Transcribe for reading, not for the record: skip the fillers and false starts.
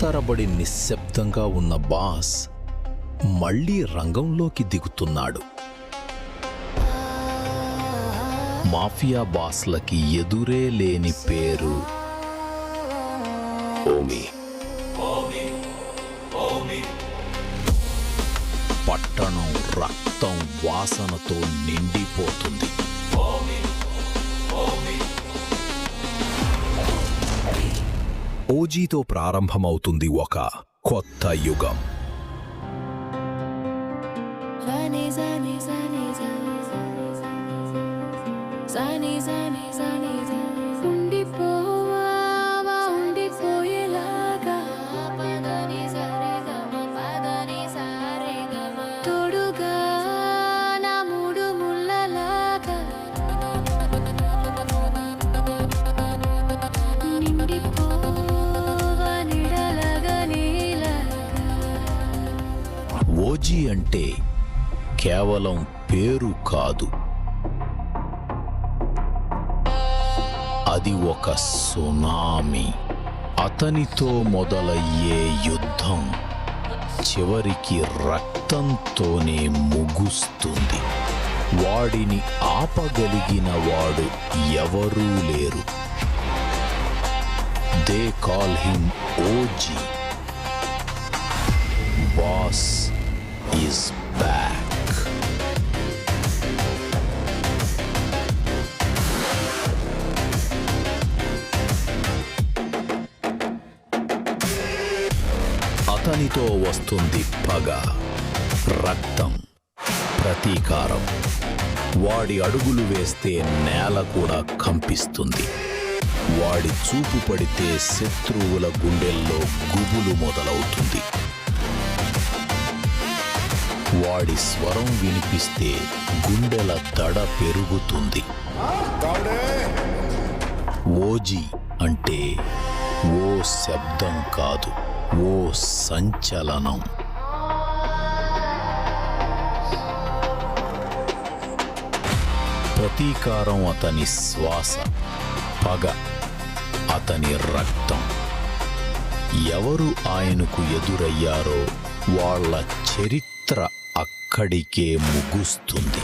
తరబడి నిశ్శబ్దంగా ఉన్న బాస్ మళ్లీ రంగంలోకి దిగుతున్నాడు. మాఫియా బాస్లకి ఎదురే లేని పేరు ఓమి. పట్టణం రక్తం వాసనతో నిండిపోతుంది. ఓజీతో ప్రారంభమవుతుంది ఒక కొత్త యుగం. ఓజీ అంటే కేవలం పేరు కాదు, అది ఒక సునామీ. అతనితో మొదలయ్యే యుద్ధం చివరికి రక్తంతోనే ముగుస్తుంది. వాడిని ఆపగలిగిన వాడు ఎవరూ లేరు. They call him OG. Boss is back. అతనితో వస్తుంది పగ, రక్తం, ప్రతీకారం. వాడి అడుగులు వేస్తే నేల కూడా కంపిస్తుంది. వాడి చూపు పడితే శత్రువుల గుండెల్లో గుబులు మొదలవుతుంది. వాడి స్వరం వినిపిస్తే గుండెల దడ పెరుగుతుంది. ఓజీ అంటే ఓ శబ్దం కాదు, ఓ సంచలనం. ప్రతీకారం అతని శ్వాస, పగ అతని రక్తం. ఎవరు ఆయనకు ఎదురయ్యారో వాళ్ళ చరిత్ర అక్కడికే ముగుస్తుంది.